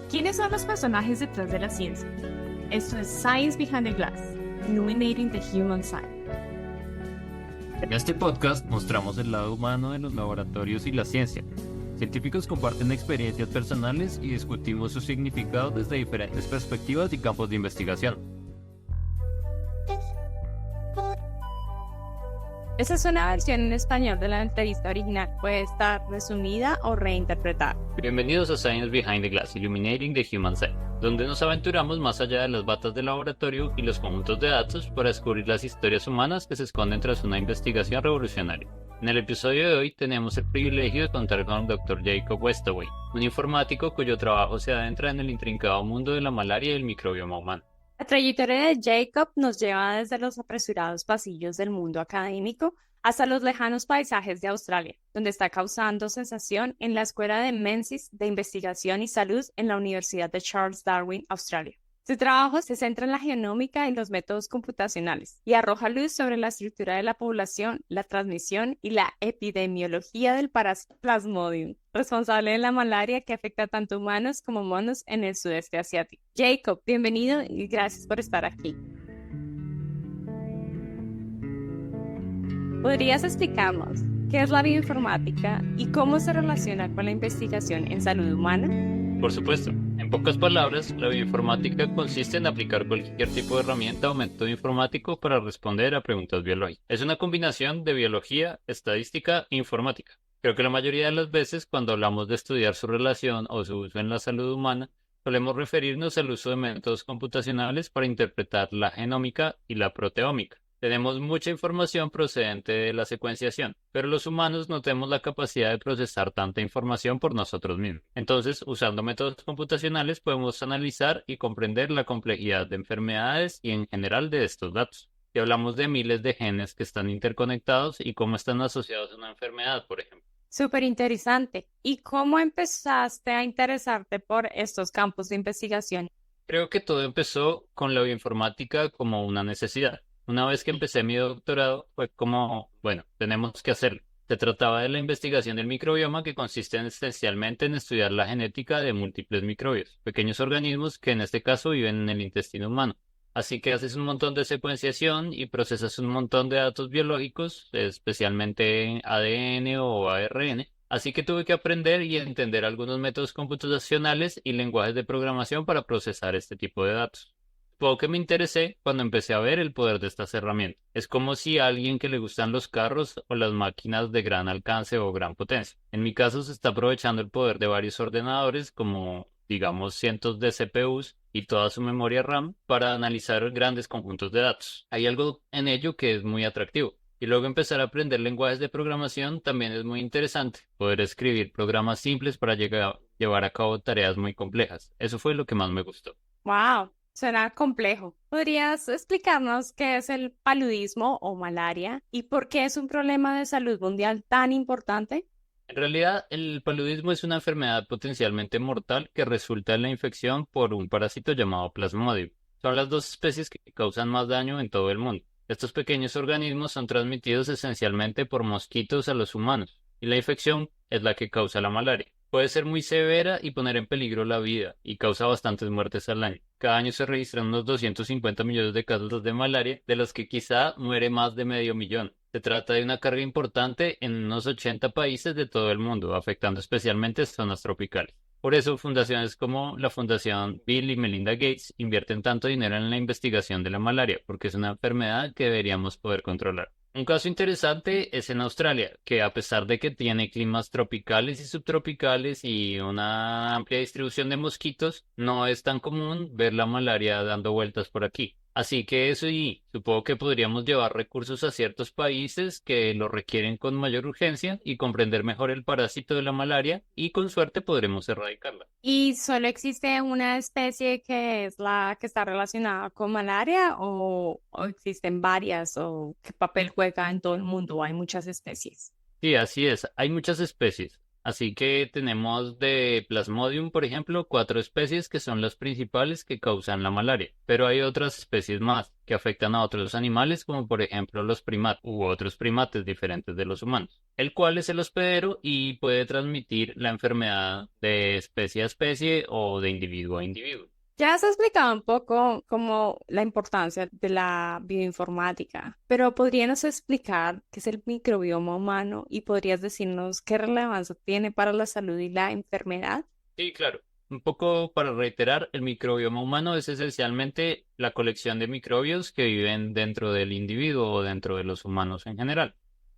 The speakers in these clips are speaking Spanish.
¿Quiénes son los personajes detrás de la ciencia? Esto es Science Behind the Glass, Illuminating the Human Side. En este podcast mostramos el lado humano de los laboratorios y la ciencia. Científicos comparten experiencias personales y discutimos su significado desde diferentes perspectivas y campos de investigación. Esa es una versión en español de la entrevista original. Puede estar resumida o reinterpretada. Bienvenidos a Science Behind the Glass, Illuminating the Human Side, donde nos aventuramos más allá de las batas de laboratorio y los conjuntos de datos para descubrir las historias humanas que se esconden tras una investigación revolucionaria. En el episodio de hoy tenemos el privilegio de contar con el Dr. Jacob Westaway, un informático cuyo trabajo se adentra en el intrincado mundo de la malaria y el microbioma humano. La trayectoria de Jacob nos lleva desde los apresurados pasillos del mundo académico hasta los lejanos paisajes de Australia, donde está causando sensación en la Escuela de Menzies de Investigación y Salud en la Universidad de Charles Darwin, Australia. Su trabajo se centra en la genómica y los métodos computacionales y arroja luz sobre la estructura de la población, la transmisión y la epidemiología del parásito Plasmodium, responsable de la malaria que afecta tanto humanos como monos en el sudeste asiático. Jacob, bienvenido y gracias por estar aquí. ¿Podrías explicarnos qué es la bioinformática y cómo se relaciona con la investigación en salud humana? Por supuesto. En pocas palabras, la bioinformática consiste en aplicar cualquier tipo de herramienta o método informático para responder a preguntas biológicas. Es una combinación de biología, estadística e informática. Creo que la mayoría de las veces cuando hablamos de estudiar su relación o su uso en la salud humana, solemos referirnos al uso de métodos computacionales para interpretar la genómica y la proteómica. Tenemos mucha información procedente de la secuenciación, pero los humanos no tenemos la capacidad de procesar tanta información por nosotros mismos. Entonces, usando métodos computacionales podemos analizar y comprender la complejidad de enfermedades y en general de estos datos. Y hablamos de miles de genes que están interconectados y cómo están asociados a una enfermedad, por ejemplo. Súper interesante. ¿Y cómo empezaste a interesarte por estos campos de investigación? Creo que todo empezó con la bioinformática como una necesidad. Una vez que empecé mi doctorado, fue como, bueno, tenemos que hacerlo. Se trataba de la investigación del microbioma que consiste esencialmente en estudiar la genética de múltiples microbios, pequeños organismos que en este caso viven en el intestino humano. Así que haces un montón de secuenciación y procesas un montón de datos biológicos, especialmente ADN o ARN. Así que tuve que aprender y entender algunos métodos computacionales y lenguajes de programación para procesar este tipo de datos. Supongo que me interesé cuando empecé a ver el poder de estas herramientas. Es como si a alguien que le gustan los carros o las máquinas de gran alcance o gran potencia. En mi caso se está aprovechando el poder de varios ordenadores como digamos cientos de CPUs y toda su memoria RAM para analizar grandes conjuntos de datos. Hay algo en ello que es muy atractivo. Y luego empezar a aprender lenguajes de programación también es muy interesante. Poder escribir programas simples para llevar a cabo tareas muy complejas. Eso fue lo que más me gustó. ¡Wow! Suena complejo. ¿Podrías explicarnos qué es el paludismo o malaria y por qué es un problema de salud mundial tan importante? En realidad, el paludismo es una enfermedad potencialmente mortal que resulta en la infección por un parásito llamado Plasmodium. Son las dos especies que causan más daño en todo el mundo. Estos pequeños organismos son transmitidos esencialmente por mosquitos a los humanos, y la infección es la que causa la malaria. Puede ser muy severa y poner en peligro la vida, y causa bastantes muertes al año. Cada año se registran unos 250 millones de casos de malaria, de los que quizá muere más de medio millón. Se trata de una carga importante en unos 80 países de todo el mundo, afectando especialmente zonas tropicales. Por eso, fundaciones como la Fundación Bill y Melinda Gates invierten tanto dinero en la investigación de la malaria, porque es una enfermedad que deberíamos poder controlar. Un caso interesante es en Australia, que a pesar de que tiene climas tropicales y subtropicales y una amplia distribución de mosquitos, no es tan común ver la malaria dando vueltas por aquí. Así que eso y supongo que podríamos llevar recursos a ciertos países que lo requieren con mayor urgencia y comprender mejor el parásito de la malaria y con suerte podremos erradicarla. ¿Y solo existe una especie que es la que está relacionada con malaria o existen varias o qué papel juega en todo el mundo? Hay muchas especies. Sí, así es. Hay muchas especies. Así que tenemos de Plasmodium, por ejemplo, 4 especies que son las principales que causan la malaria. Pero hay otras especies más que afectan a otros animales, como por ejemplo los primates u otros primates diferentes de los humanos, el cual es el hospedero y puede transmitir la enfermedad de especie a especie o de individuo a individuo. Ya has explicado un poco como la importancia de la bioinformática, pero ¿podríamos explicar qué es el microbioma humano y podrías decirnos qué relevancia tiene para la salud y la enfermedad? Sí, claro. Un poco para reiterar, el microbioma humano es esencialmente la colección de microbios que viven dentro del individuo o dentro de los humanos en general.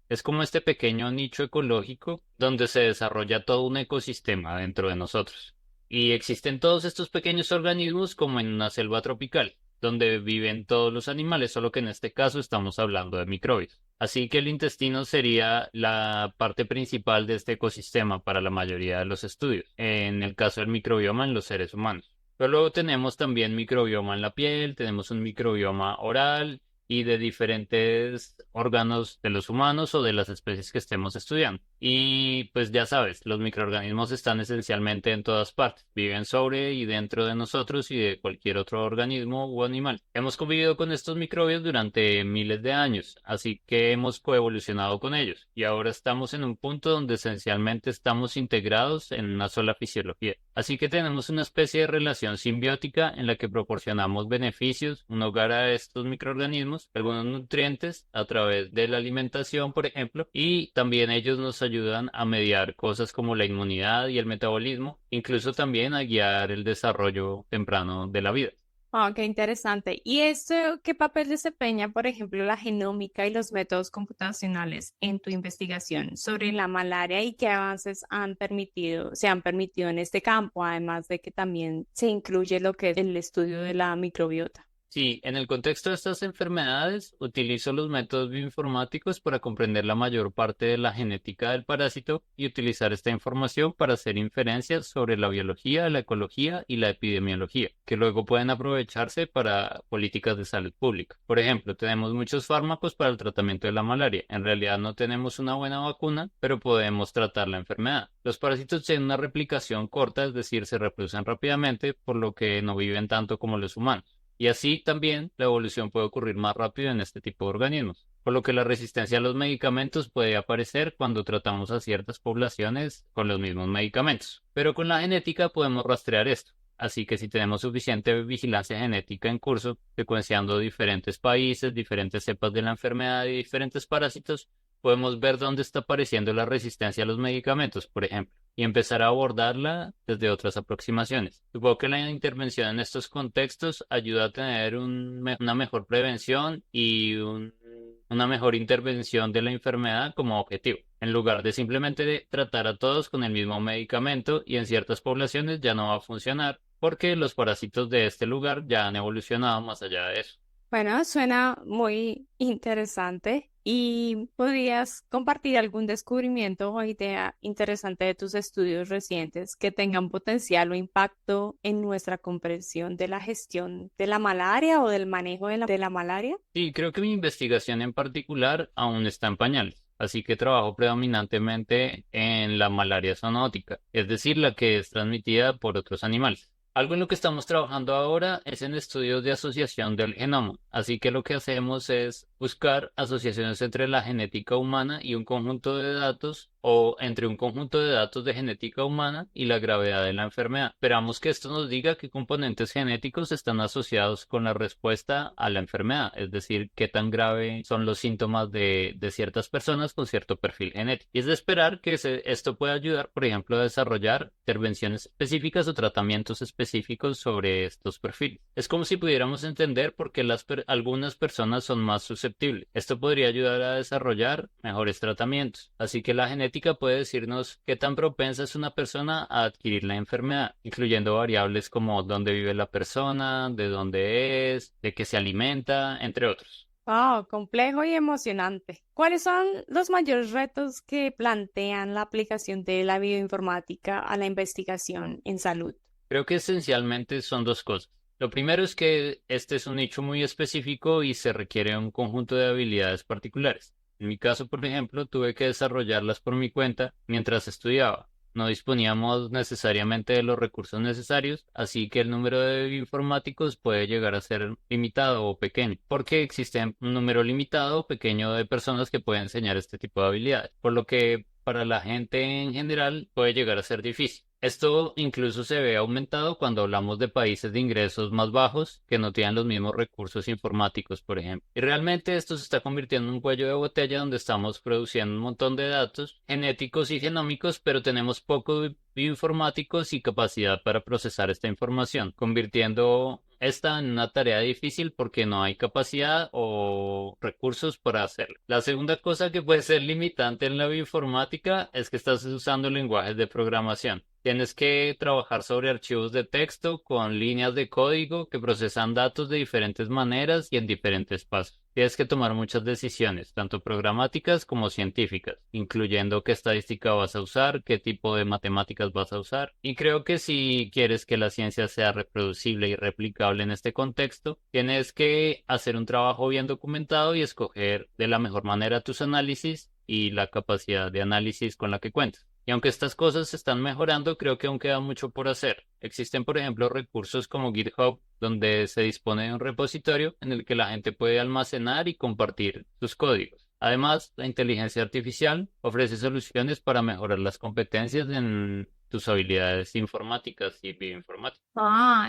Es como este pequeño nicho ecológico donde se desarrolla todo un ecosistema dentro de nosotros. Y existen todos estos pequeños organismos como en una selva tropical, donde viven todos los animales, solo que en este caso estamos hablando de microbios. Así que el intestino sería la parte principal de este ecosistema para la mayoría de los estudios, en el caso del microbioma en los seres humanos. Pero luego tenemos también microbioma en la piel, tenemos un microbioma oral y de diferentes órganos de los humanos o de las especies que estemos estudiando. Y pues ya sabes, los microorganismos están esencialmente en todas partes, viven sobre y dentro de nosotros y de cualquier otro organismo u animal. Hemos convivido con estos microbios durante miles de años, así que hemos coevolucionado con ellos y ahora estamos en un punto donde esencialmente estamos integrados en una sola fisiología. Así que tenemos una especie de relación simbiótica en la que proporcionamos beneficios, un hogar a estos microorganismos, algunos nutrientes a través de la alimentación, por ejemplo, y también ellos nos ayudan a mediar cosas como la inmunidad y el metabolismo, incluso también a guiar el desarrollo temprano de la vida. Oh, qué interesante. ¿Y esto qué papel desempeña, por ejemplo, la genómica y los métodos computacionales en tu investigación sobre la malaria y qué avances se han permitido en este campo, además de que también se incluye lo que es el estudio de la microbiota? Sí, en el contexto de estas enfermedades, utilizo los métodos bioinformáticos para comprender la mayor parte de la genética del parásito y utilizar esta información para hacer inferencias sobre la biología, la ecología y la epidemiología, que luego pueden aprovecharse para políticas de salud pública. Por ejemplo, tenemos muchos fármacos para el tratamiento de la malaria. En realidad no tenemos una buena vacuna, pero podemos tratar la enfermedad. Los parásitos tienen una replicación corta, es decir, se reproducen rápidamente, por lo que no viven tanto como los humanos. Y así también la evolución puede ocurrir más rápido en este tipo de organismos, por lo que la resistencia a los medicamentos puede aparecer cuando tratamos a ciertas poblaciones con los mismos medicamentos. Pero con la genética podemos rastrear esto. Así que si tenemos suficiente vigilancia genética en curso, secuenciando diferentes países, diferentes cepas de la enfermedad y diferentes parásitos, podemos ver dónde está apareciendo la resistencia a los medicamentos, por ejemplo, y empezar a abordarla desde otras aproximaciones. Supongo que la intervención en estos contextos ayuda a tener una mejor prevención y una mejor intervención de la enfermedad como objetivo, en lugar de simplemente tratar a todos con el mismo medicamento y en ciertas poblaciones ya no va a funcionar porque los parásitos de este lugar ya han evolucionado más allá de eso. Bueno, suena muy interesante y podrías compartir algún descubrimiento o idea interesante de tus estudios recientes que tengan potencial o impacto en nuestra comprensión de la gestión de la malaria o del manejo de la malaria. Sí, creo que mi investigación en particular aún está en pañales, así que trabajo predominantemente en la malaria zoonótica, es decir, la que es transmitida por otros animales. Algo en lo que estamos trabajando ahora es en estudios de asociación del genoma, así que lo que hacemos es buscar asociaciones entre la genética humana y un conjunto de datos o entre un conjunto de datos de genética humana y la gravedad de la enfermedad. Esperamos que esto nos diga qué componentes genéticos están asociados con la respuesta a la enfermedad, es decir, qué tan grave son los síntomas de ciertas personas con cierto perfil genético. Y es de esperar que esto pueda ayudar, por ejemplo, a desarrollar intervenciones específicas o tratamientos específicos sobre estos perfiles. Es como si pudiéramos entender por qué algunas personas son más susceptibles. Esto podría ayudar a desarrollar mejores tratamientos. Así que la genética puede decirnos qué tan propensa es una persona a adquirir la enfermedad, incluyendo variables como dónde vive la persona, de dónde es, de qué se alimenta, entre otros. Wow, complejo y emocionante. ¿Cuáles son los mayores retos que plantean la aplicación de la bioinformática a la investigación en salud? Creo que esencialmente son dos cosas. Lo primero es que este es un nicho muy específico y se requiere un conjunto de habilidades particulares. En mi caso, por ejemplo, tuve que desarrollarlas por mi cuenta mientras estudiaba, no disponíamos necesariamente de los recursos necesarios, así que el número de bioinformáticos puede llegar a ser limitado o pequeño, porque existe un número limitado o pequeño de personas que pueden enseñar este tipo de habilidades, por lo que para la gente en general puede llegar a ser difícil. Esto incluso se ve aumentado cuando hablamos de países de ingresos más bajos que no tienen los mismos recursos informáticos, por ejemplo. Y realmente esto se está convirtiendo en un cuello de botella donde estamos produciendo un montón de datos genéticos y genómicos, pero tenemos poco bioinformáticos y capacidad para procesar esta información, convirtiendo esta en una tarea difícil porque no hay capacidad o recursos para hacerlo. La segunda cosa que puede ser limitante en la bioinformática es que estás usando lenguajes de programación. Tienes que trabajar sobre archivos de texto con líneas de código que procesan datos de diferentes maneras y en diferentes pasos. Tienes que tomar muchas decisiones, tanto programáticas como científicas, incluyendo qué estadística vas a usar, qué tipo de matemáticas vas a usar. Y creo que si quieres que la ciencia sea reproducible y replicable en este contexto, tienes que hacer un trabajo bien documentado y escoger de la mejor manera tus análisis y la capacidad de análisis con la que cuentas. Y aunque estas cosas se están mejorando, creo que aún queda mucho por hacer. Existen, por ejemplo, recursos como GitHub, donde se dispone de un repositorio en el que la gente puede almacenar y compartir sus códigos. Además, la inteligencia artificial ofrece soluciones para mejorar las competencias en tus habilidades informáticas y bioinformáticas.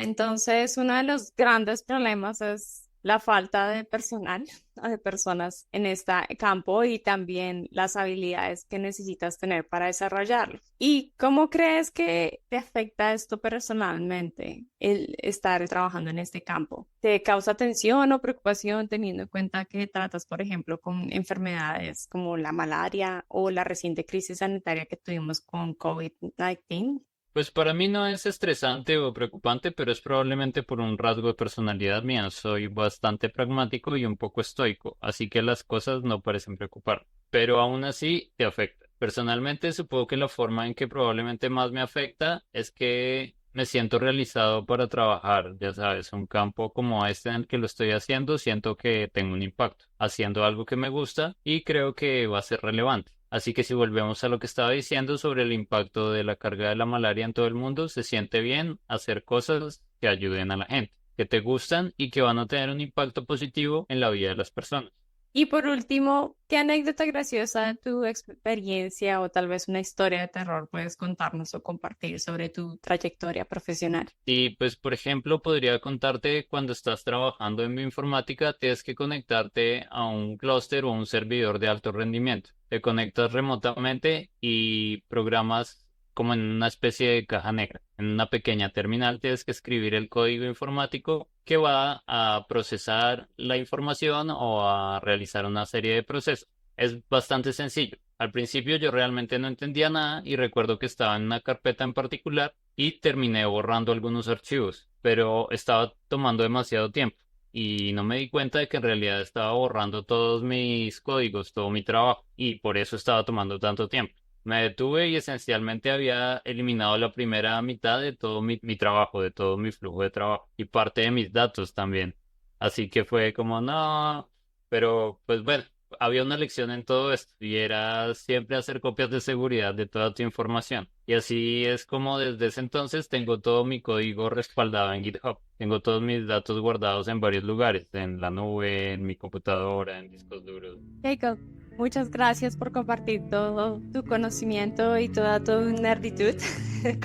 Entonces uno de los grandes problemas es la falta de personal, de personas en este campo y también las habilidades que necesitas tener para desarrollarlo. ¿Y cómo crees que te afecta esto personalmente, el estar trabajando en este campo? ¿Te causa tensión o preocupación teniendo en cuenta que tratas, por ejemplo, con enfermedades como la malaria o la reciente crisis sanitaria que tuvimos con COVID-19? Pues para mí no es estresante o preocupante, pero es probablemente por un rasgo de personalidad mía. Soy bastante pragmático y un poco estoico, así que las cosas no parecen preocupar. Pero aún así te afecta. Personalmente supongo que la forma en que probablemente más me afecta es que me siento realizado para trabajar, ya sabes, un campo como este en el que lo estoy haciendo, siento que tengo un impacto, haciendo algo que me gusta y creo que va a ser relevante. Así que si volvemos a lo que estaba diciendo sobre el impacto de la carga de la malaria en todo el mundo, se siente bien hacer cosas que ayuden a la gente, que te gustan y que van a tener un impacto positivo en la vida de las personas. Y por último, ¿qué anécdota graciosa de tu experiencia o tal vez una historia de terror puedes contarnos o compartir sobre tu trayectoria profesional? Y pues, por ejemplo, podría contarte cuando estás trabajando en bioinformática, tienes que conectarte a un clúster o un servidor de alto rendimiento. Te conectas remotamente y programas como en una especie de caja negra. En una pequeña terminal tienes que escribir el código informático que va a procesar la información o a realizar una serie de procesos. Es bastante sencillo. Al principio yo realmente no entendía nada y recuerdo que estaba en una carpeta en particular y terminé borrando algunos archivos, pero estaba tomando demasiado tiempo y no me di cuenta de que en realidad estaba borrando todos mis códigos, todo mi trabajo y por eso estaba tomando tanto tiempo. Me detuve y esencialmente había eliminado la primera mitad de todo mi trabajo, de todo mi flujo de trabajo y parte de mis datos también. Así que fue como, no, pero pues bueno, había una lección en todo esto y era siempre hacer copias de seguridad de toda tu información. Y así es como desde ese entonces tengo todo mi código respaldado en GitHub. Tengo todos mis datos guardados en varios lugares, en la nube, en mi computadora, en discos duros. Jacob, muchas gracias por compartir todo tu conocimiento y toda tu nerditud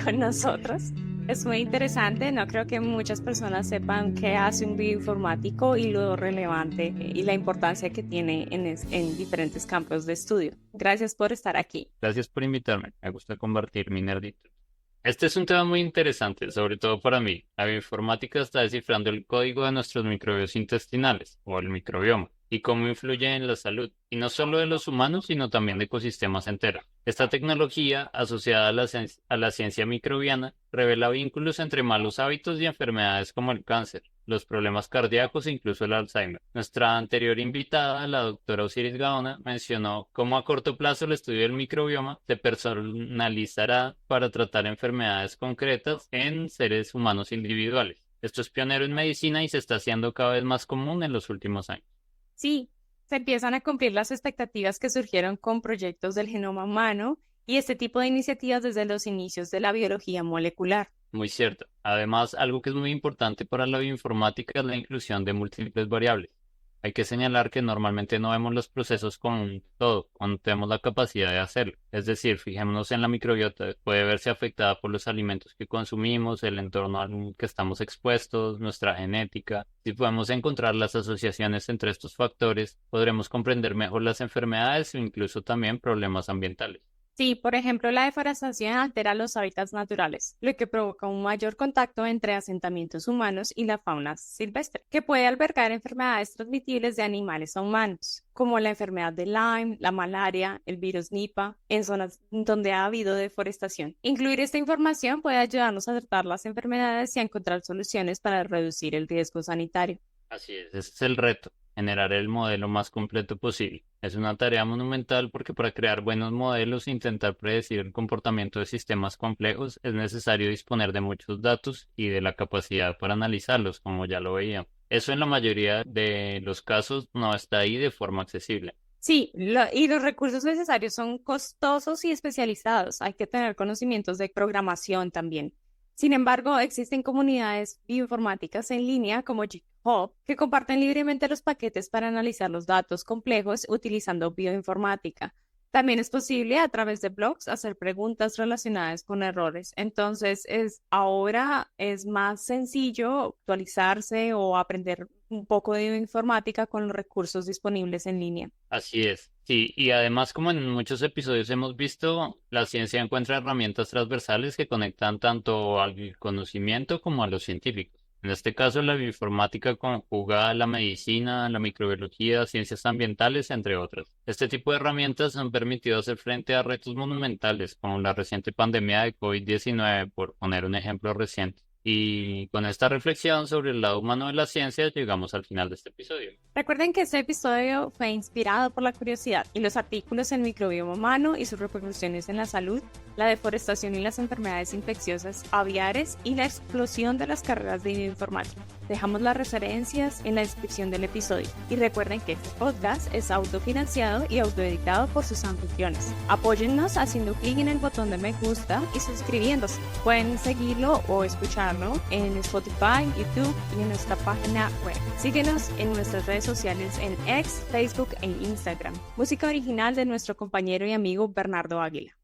con nosotros. Es muy interesante, no creo que muchas personas sepan qué hace un bioinformático y lo relevante y la importancia que tiene en diferentes campos de estudio. Gracias por estar aquí. Gracias por invitarme. Me gusta compartir mi nerditud. Este es un tema muy interesante, sobre todo para mí. La bioinformática está descifrando el código de nuestros microbios intestinales, o el microbioma, y cómo influye en la salud, y no solo de los humanos, sino también de ecosistemas enteros. Esta tecnología, asociada a a la ciencia microbiana, revela vínculos entre malos hábitos y enfermedades como el cáncer, los problemas cardíacos e incluso el Alzheimer. Nuestra anterior invitada, la doctora Osiris Gaona, mencionó cómo a corto plazo el estudio del microbioma se personalizará para tratar enfermedades concretas en seres humanos individuales. Esto es pionero en medicina y se está haciendo cada vez más común en los últimos años. Sí, se empiezan a cumplir las expectativas que surgieron con proyectos del genoma humano Y este tipo de iniciativas desde los inicios de la biología molecular. Muy cierto. Además, algo que es muy importante para la bioinformática es la inclusión de múltiples variables. Hay que señalar que normalmente no vemos los procesos con un todo, cuando tenemos la capacidad de hacerlo. Es decir, fijémonos en la microbiota, puede verse afectada por los alimentos que consumimos, el entorno al que estamos expuestos, nuestra genética. Si podemos encontrar las asociaciones entre estos factores, podremos comprender mejor las enfermedades o incluso también problemas ambientales. Sí, por ejemplo, la deforestación altera los hábitats naturales, lo que provoca un mayor contacto entre asentamientos humanos y la fauna silvestre, que puede albergar enfermedades transmitibles de animales a humanos, como la enfermedad de Lyme, la malaria, el virus Nipah, en zonas donde ha habido deforestación. Incluir esta información puede ayudarnos a tratar las enfermedades y a encontrar soluciones para reducir el riesgo sanitario. Así es, ese es el reto, generar el modelo más completo posible. Es una tarea monumental porque para crear buenos modelos e intentar predecir el comportamiento de sistemas complejos es necesario disponer de muchos datos y de la capacidad para analizarlos, como ya lo veíamos. Eso en la mayoría de los casos no está ahí de forma accesible. Sí, y los recursos necesarios son costosos y especializados. Hay que tener conocimientos de programación también. Sin embargo, existen comunidades bioinformáticas en línea como GitHub que comparten libremente los paquetes para analizar los datos complejos utilizando bioinformática. También es posible a través de blogs hacer preguntas relacionadas con errores. Entonces, ahora es más sencillo actualizarse o aprender un poco de bioinformática con los recursos disponibles en línea. Así es, sí, y además como en muchos episodios hemos visto, la ciencia encuentra herramientas transversales que conectan tanto al conocimiento como a los científicos. En este caso, la bioinformática conjuga la medicina, la microbiología, ciencias ambientales, entre otras. Este tipo de herramientas han permitido hacer frente a retos monumentales, como la reciente pandemia de COVID-19, por poner un ejemplo reciente. Y con esta reflexión sobre el lado humano de la ciencia, llegamos al final de este episodio. Recuerden que este episodio fue inspirado por la curiosidad y los artículos en microbioma humano y sus repercusiones en la salud, la deforestación y las enfermedades infecciosas aviares y la explosión de las carreras de bioinformática. Dejamos las referencias en la descripción del episodio y recuerden que este podcast es autofinanciado y autoeditado por sus anfitriones. Apóyennos haciendo clic en el botón de me gusta y suscribiéndose. Pueden seguirlo o escucharlo en Spotify, YouTube y en nuestra página web. Síguenos en nuestras redes sociales en X, Facebook e Instagram. Música original de nuestro compañero y amigo Bernardo Águila.